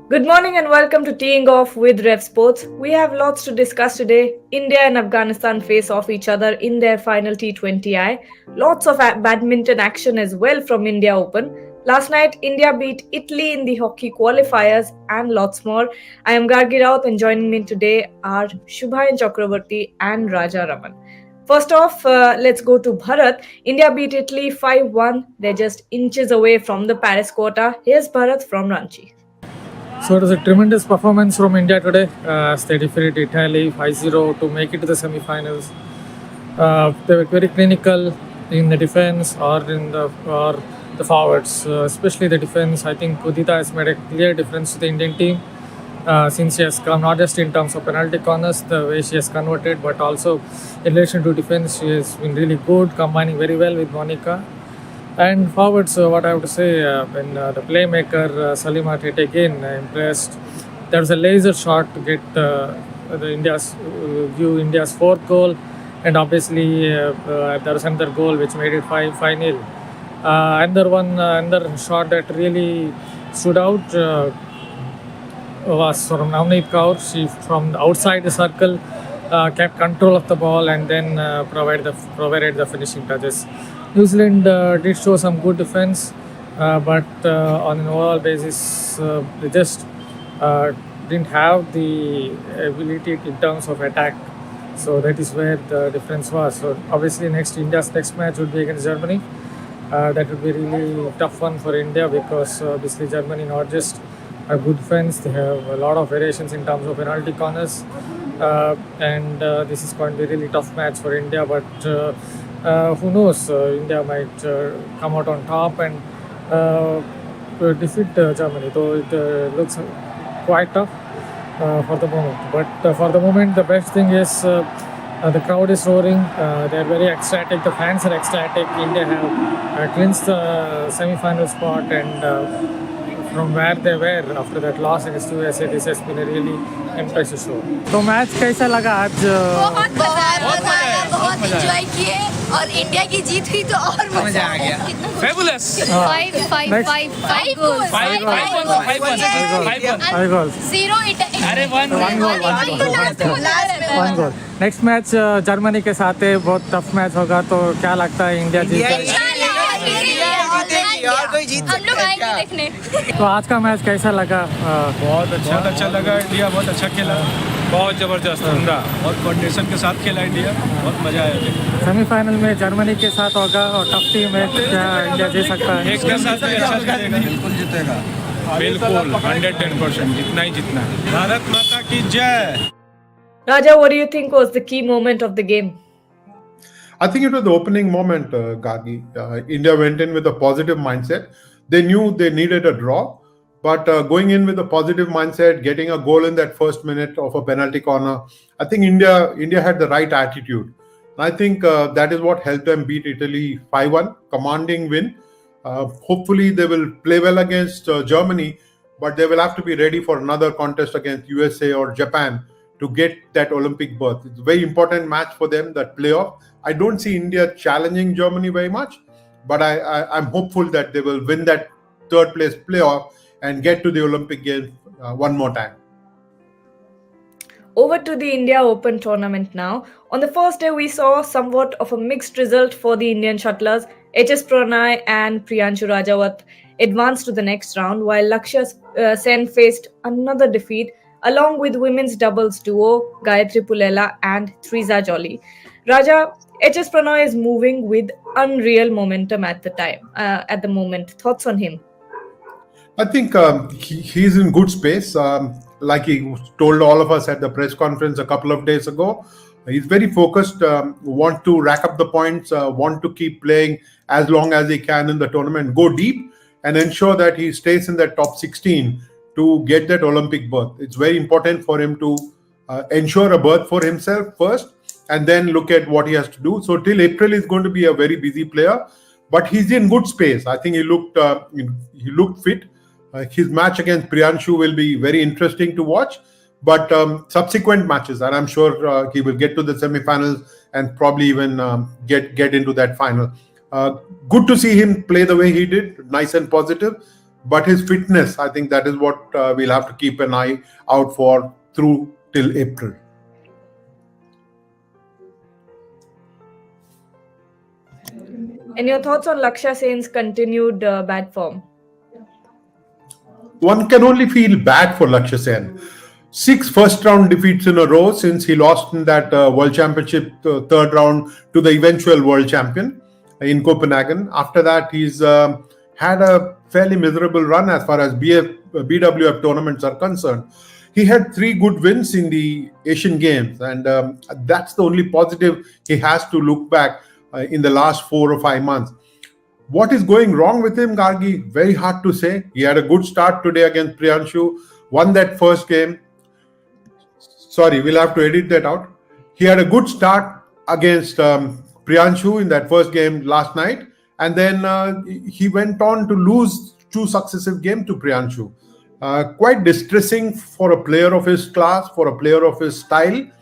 Good morning and welcome to Teeing Off with RevSportz. We have lots to discuss today. India and Afghanistan face off each other in their final T20I. Lots of badminton action as well from India Open. Last night, India beat Italy in the hockey qualifiers and lots more. I am Gargi Raut and joining me today are Shubhayan Chakravarti and Raja Raman. First off, let's go to Bharat. India beat Italy 5-1. They're just inches away from the Paris quota. Here's Bharat from Ranchi. So it was a tremendous performance from India today as they defeated Italy 5-0 to make it to the semi-finals. They were very clinical in the defense or the forwards, especially the defense. I think Udita has made a clear difference to the Indian team since she has come not just in terms of penalty corners, the way she has converted, but also in relation to defense, she has been really good, combining very well with Monica. And forwards, what I have to say, when the playmaker Salima Tete again impressed. There was a laser shot to get the India's fourth goal, and obviously there was another goal which made it 5-0. Another shot that really stood out was from Navneet Kaur. She from outside the circle kept control of the ball and then provided the finishing touches. New Zealand did show some good defense, but on an overall basis, they just didn't have the ability in terms of attack. So that is where the difference was. So obviously, India's next match would be against Germany. That would be really tough one for India because obviously Germany not just a good defense, they have a lot of variations in terms of penalty corners, and this is going to be a really tough match for India. But who knows? India might come out on top and defeat Germany. Though it looks quite tough for the moment. But for the moment, the best thing is the crowd is roaring. They are very ecstatic. The fans are ecstatic. India have clinched the semi-final spot, and from where they were after that loss against USA, this has been a really impressive show. तो match कैसा लगा आज? बहुत enjoy किए और India की जीत हुई तो और मजा आ गया. Fabulous. 5 goals. 5 goals. 0 अरे one goal. Next match Germany के साथ है, बहुत टफ मैच होगा. तो क्या लगता है इंडिया जीत जाएगी? हम लोग आएंगे देखने. तो आज का मैच कैसा लगा? बहुत अच्छा लगा. इंडिया बहुत अच्छा खेला, बहुत जबरदस्त उमदा और कोऑर्डिनेशन के साथ खेला इंडिया. बहुत मजा आया. सेमीफाइनल में जर्मनी के साथ होगा और टफ टीम है, क्या इंडिया जीत सकता है? एक के साथ अच्छा खेलेगा, बिल्कुल जीतेगा. बिल्कुल 110% जितना ही जितना. भारत माता की जय. Raja, what do you think was the key moment of the game? I think it was the opening moment, Gagi. India went in with a positive mindset. They knew they needed a draw, but going in with a positive mindset, getting a goal in that first minute of a penalty corner, I think India had the right attitude. I think that is what helped them beat Italy 5-1, commanding win. Hopefully, they will play well against Germany, but they will have to be ready for another contest against USA or Japan to get that Olympic berth. It's a very important match for them, that playoff. I don't see India challenging Germany very much, but I'm hopeful that they will win that third place playoff and get to the Olympic Games one more time. Over to the India Open tournament now. On the first day, we saw somewhat of a mixed result for the Indian shuttlers. HS Pranay and Priyanshu Rajawat advanced to the next round, while Lakshya Sen faced another defeat along with women's doubles duo Gayatri Pullela and Triza Jolly. Raja, HS Pranay is moving with unreal momentum at the moment. Thoughts on him? I think he's in good space. Like he told all of us at the press conference a couple of days ago, he's very focused, want to rack up the points, want to keep playing as long as he can in the tournament, go deep and ensure that he stays in that top 16 to get that Olympic berth. It's very important for him to ensure a berth for himself first and then look at what he has to do. So till April, he's going to be a very busy player, but he's in good space. I think he looked fit. His match against Priyanshu will be very interesting to watch, but subsequent matches, and I'm sure he will get to the semi-finals and probably even get into that final. Good to see him play the way he did, nice and positive. but his fitness, I think that is what we'll have to keep an eye out for through till April. And your thoughts on Lakshya Sen's continued bad form? One can only feel bad for Lakshya Sen. 6 first-round defeats in a row since he lost in that World Championship third round to the eventual world champion in Copenhagen. After that, he's had a fairly miserable run as far as BWF tournaments are concerned. He had 3 good wins in the Asian Games, and that's the only positive he has to look back in the last 4 or 5 months. What is going wrong with him, Gargi? Very hard to say. He had a good start today against Priyanshu, won that first game. Sorry, we'll have to edit that out. He had a good start against Priyanshu in that first game last night, and then he went on to lose 2 successive games to Priyanshu. Quite distressing for a player of his class, for a player of his style, and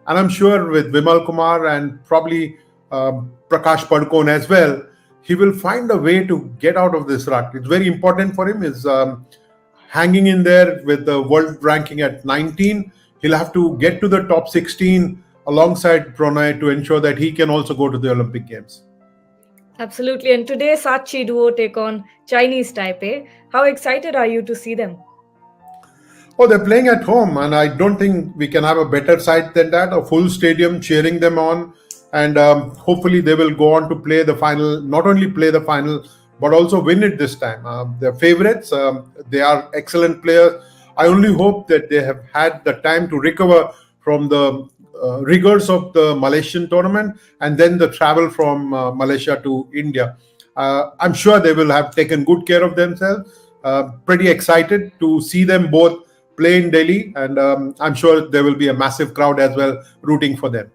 I'm sure with Vimal Kumar and probably Prakash Padukone as well, he will find a way to get out of this rut. It's very important for him. Is hanging in there with the world ranking at 19. He'll have to get to the top 16 alongside Pranay to ensure that he can also go to the Olympic Games. Absolutely. And today, Sachi duo take on Chinese Taipei. How excited are you to see them? Oh, they're playing at home, and I don't think we can have a better sight than that. A full stadium cheering them on, and hopefully they will go on to play the final. Not only play the final, but also win it this time. They're favorites. They are excellent players. I only hope that they have had the time to recover from the rigors of the Malaysian tournament and then the travel from Malaysia to India. I'm sure they will have taken good care of themselves. Pretty excited to see them both play in Delhi, and I'm sure there will be a massive crowd as well rooting for them.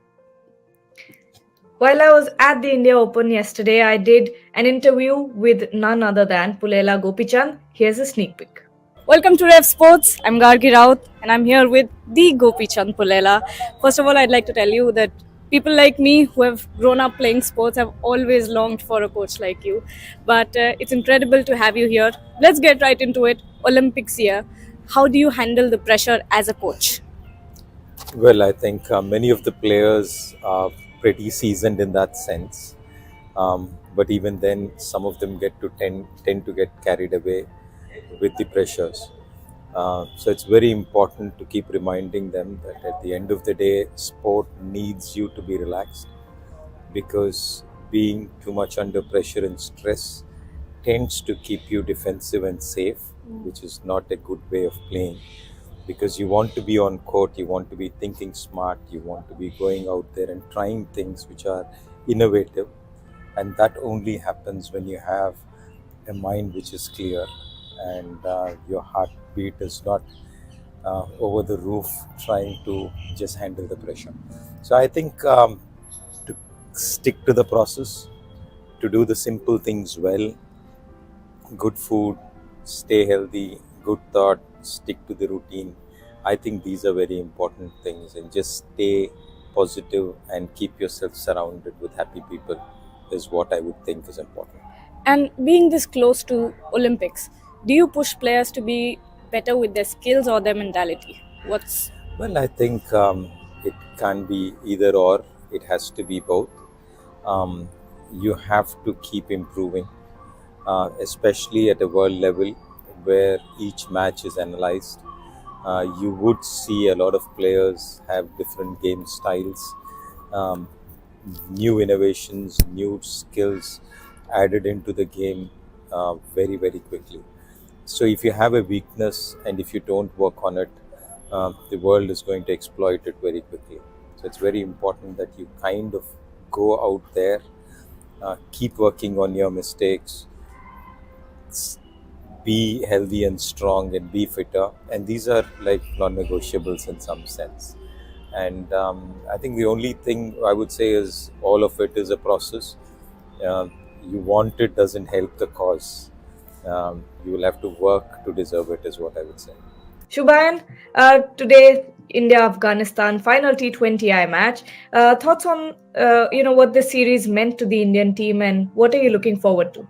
While I was at the India Open yesterday, I did an interview with none other than Pullela Gopichand. Here's a sneak peek. Welcome to RevSportz. I'm Gargi Raut and I'm here with the Gopichand Pullela. First of all, I'd like to tell you that people like me who have grown up playing sports have always longed for a coach like you. But it's incredible to have you here. Let's get right into it. Olympics year. How do you handle the pressure as a coach? Well, I think many of the players are pretty seasoned in that sense. But even then, some of them tend to get carried away with the pressures. So it's very important to keep reminding them that at the end of the day, sport needs you to be relaxed, because being too much under pressure and stress tends to keep you defensive and safe, which is not a good way of playing, because you want to be on court, you want to be thinking smart, you want to be going out there and trying things which are innovative, and that only happens when you have a mind which is clear and your heartbeat is not over the roof trying to just handle the pressure. So I think to stick to the process, to do the simple things well, good food, stay healthy, good thought, stick to the routine. I think these are very important things, and just stay positive and keep yourself surrounded with happy people is what I would think is important. And being this close to Olympics, do you push players to be better with their skills or their mentality? Well, I think it can't be either or. It has to be both. You have to keep improving, especially at a world level where each match is analyzed. You would see a lot of players have different game styles, new innovations, new skills added into the game very, very quickly. So if you have a weakness and if you don't work on it, the world is going to exploit it very quickly. So it's very important that you kind of go out there, keep working on your mistakes, be healthy and strong and be fitter. And these are like non-negotiables in some sense. And I think the only thing I would say is all of it is a process. You want it doesn't help the cause. You will have to work to deserve it is what I would say. Shubhayan, today India-Afghanistan final T20I match. Thoughts on what this series meant to the Indian team and what are you looking forward to?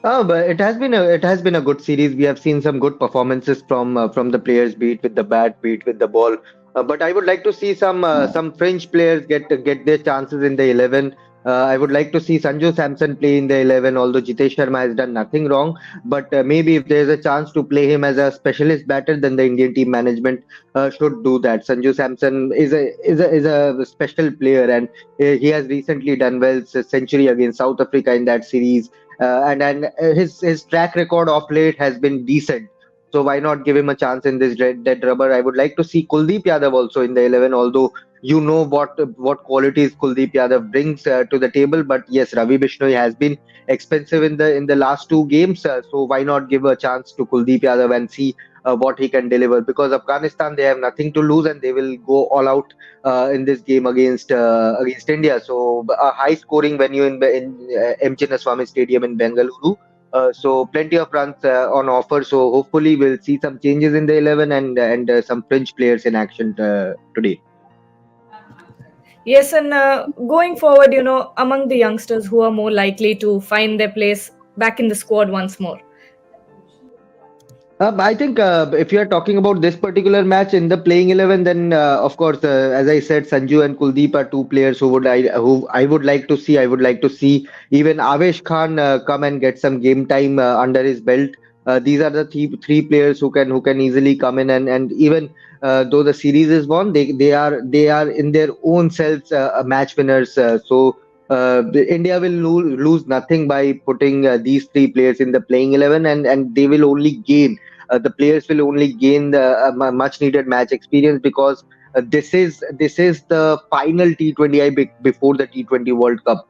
Oh, but it has been a good series. We have seen some good performances from the players, be it with the bat, be it with the ball. But I would like to see some French players get their chances in the 11. I would like to see Sanju Samson play in the 11. Although Jitesh Sharma has done nothing wrong, but maybe if there's a chance to play him as a specialist batter, then the Indian team management should do that. Sanju Samson is a special player, and he has recently done well, century against South Africa in that series, and his track record of late has been decent. So why not give him a chance in this dead rubber? I would like to see Kuldeep Yadav also in the 11, although you know what qualities Kuldeep Yadav brings to the table. But yes, Ravi Bishnoi has been expensive in the last two games, so why not give a chance to Kuldeep Yadav and see what he can deliver? Because Afghanistan, they have nothing to lose and they will go all out in this game against India. So a high scoring venue in M. Chinnaswamy Stadium in Bengaluru. So plenty of runs on offer. So hopefully we'll see some changes in the 11 and some French players in action today. Yes, and going forward, among the youngsters who are more likely to find their place back in the squad once more. I think if you are talking about this particular match in the playing 11, then of course, as I said, Sanju and Kuldeep are two players who I would like to see. I would like to see even Avesh Khan come and get some game time under his belt. These are the three players who can easily come in and even though the series is won, they are in their own selves match winners. India will lose nothing by putting these three players in the playing 11, and they will only gain. The players will only gain the much needed match experience, because this is the final T20I before the T20 World Cup.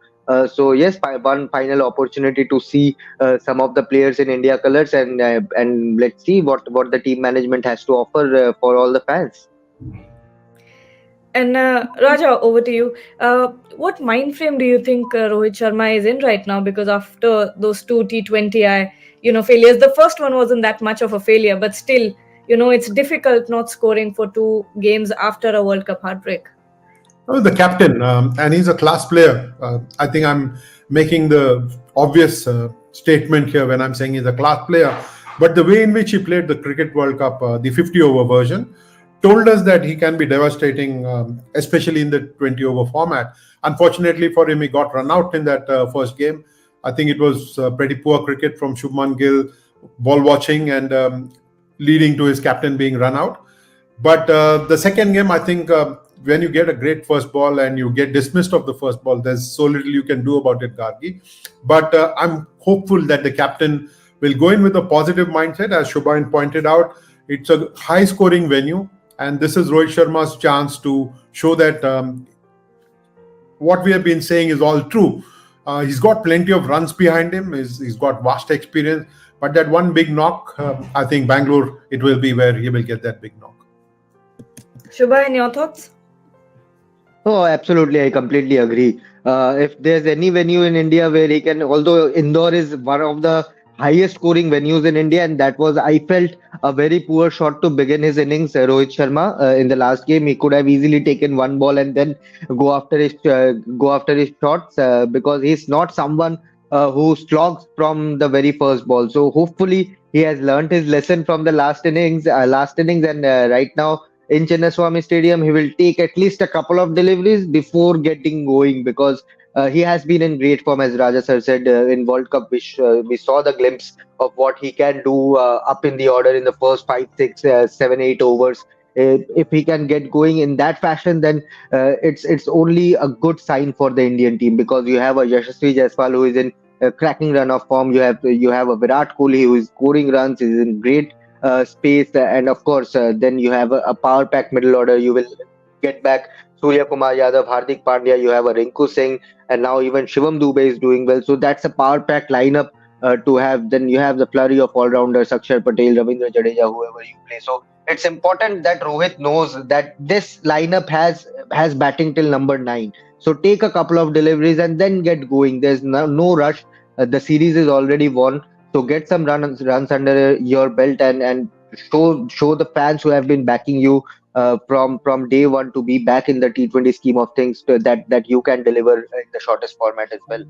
So yes, one final opportunity to see some of the players in India colors, and let's see what the team management has to offer for all the fans. And Raja, over to you. What mind frame do you think Rohit Sharma is in right now? Because after those two T20I, failures, the first one wasn't that much of a failure, but still, it's difficult not scoring for two games after a World Cup heartbreak. Oh, the captain, and he's a class player. I think I'm making the obvious statement here when I'm saying he's a class player. But the way in which he played the Cricket World Cup, the 50 over version, told us that he can be devastating, especially in the 20 over format. Unfortunately for him, he got run out in that first game. I think it was pretty poor cricket from Shubman Gill, ball watching, and leading to his captain being run out. But the second game, I think when you get a great first ball and you get dismissed of the first ball, there's so little you can do about it, Gargi. But I'm hopeful that the captain will go in with a positive mindset. As Shubhain pointed out, it's a high scoring venue, and this is Rohit Sharma's chance to show that what we have been saying is all true. He's got plenty of runs behind him. He's got vast experience. But that one big knock, I think Bangalore, it will be where he will get that big knock. Shubha, and your thoughts? Oh, absolutely. I completely agree. If there's any venue in India where he can, although Indore is one of the highest scoring venues in India, and that was, I felt, a very poor shot to begin his innings. Rohit Sharma in the last game, he could have easily taken one ball and then go after his shots, because he's not someone who slogs from the very first ball. So hopefully he has learned his lesson from the last innings, and right now in Chinnaswamy Stadium, he will take at least a couple of deliveries before getting going, because he has been in great form, as Raja sir said, in World Cup. We saw the glimpse of what he can do up in the order in the first 5, 6, 7, 8 overs. If he can get going in that fashion, then it's only a good sign for the Indian team, because you have a Yashasvi Jaiswal who is in cracking run of form. You have a Virat Kohli who is scoring runs, is in great space, and of course, then you have a power pack middle order. You will get back Surya Kumar Yadav, Hardik Pandya. You have a Rinku Singh, and now even Shivam Dubey is doing well. So that's a power pack lineup to have. Then you have the flurry of all rounders: Akshar Patel, Ravindra Jadeja, whoever you play. So it's important that Rohit knows that this lineup has batting till number 9. So take a couple of deliveries and then get going. There's no rush. The series is already won. So get some runs under your belt, and show the fans who have been backing you from day one to be back in the T20 scheme of things, that you can deliver in the shortest format as well.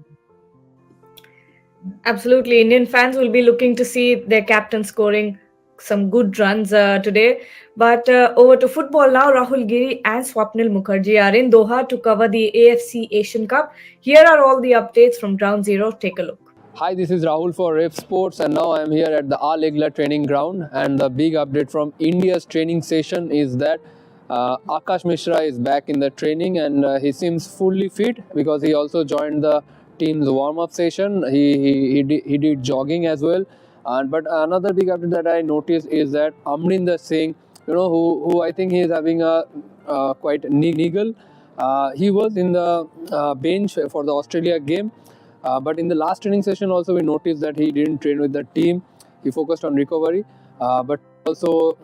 Absolutely. Indian fans will be looking to see their captain scoring some good runs today. But over to football now. Rahul Giri and Swapnil Mukherjee are in Doha to cover the AFC Asian Cup. Here are all the updates from Ground Zero. Take a look. Hi, this is Rahul for RevSportz, and now I'm here at the Al Egla training ground. And the big update from India's training session is that Akash Mishra is back in the training, and he seems fully fit because he also joined the team's warm-up session. He did jogging as well. But another big update that I noticed is that Amrinder Singh, who I think he is having a quite niggle. He was in the bench for the Australia game. But in the last training session also we noticed that he didn't train with the team. He focused on recovery. But also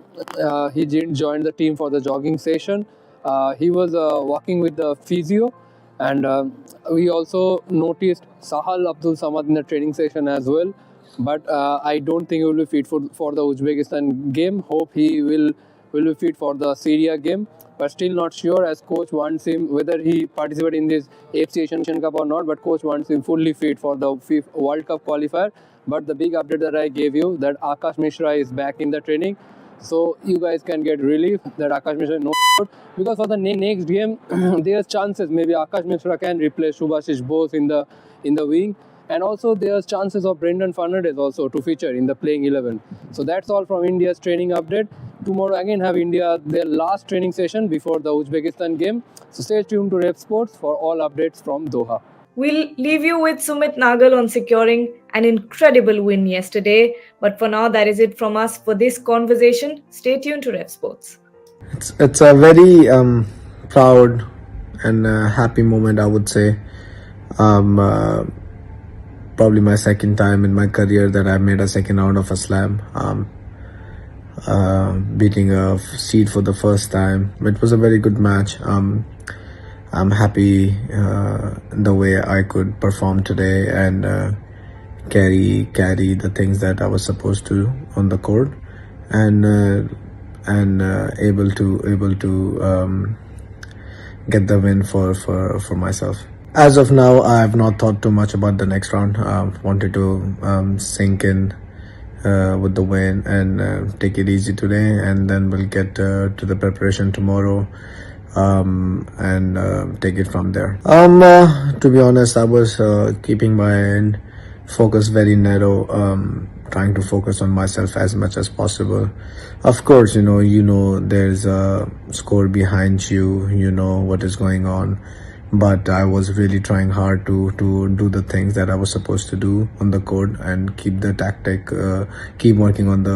he didn't join the team for the jogging session. He was walking with the physio. And we also noticed Sahal Abdul Samad in the training session as well. But I don't think he will be fit for the Uzbekistan game. Hope he will be fit for the Syria game. But still not sure, as coach wants him, whether he participated in this AFC Asian Cup or not, but coach wants him fully fit for the World Cup qualifier. But the big update that I gave you, that Akash Mishra is back in the training. So you guys can get relief that Akash Mishra is not out, because for the next game, there's chances maybe Akash Mishra can replace Subhashish Bose in the wing. And also there's chances of Brendan Fernandes also to feature in the playing 11. So that's all from India's training update. Tomorrow again have India their last training session before the Uzbekistan game. So stay tuned to RevSportz for all updates from Doha. We'll leave you with Sumit Nagal on securing an incredible win yesterday. But for now, that is it from us for this conversation. Stay tuned to RevSportz. It's a very proud and happy moment, I would say. Probably my second time in my career that I made a second round of a slam. Beating a seed for the first time. It was a very good match. I'm happy the way I could perform today and carry the things that I was supposed to on the court, and able to get the win for myself. As of now, I have not thought too much about the next round. Wanted to sink in with the win and take it easy today, and then we'll get to the preparation tomorrow and take it from there. To be honest, I was keeping my focus very narrow, trying to focus on myself as much as possible. Of course, you know there's a score behind you, you know what is going on. But I was really trying hard to do the things that I was supposed to do on the court and keep the tactic, keep working on the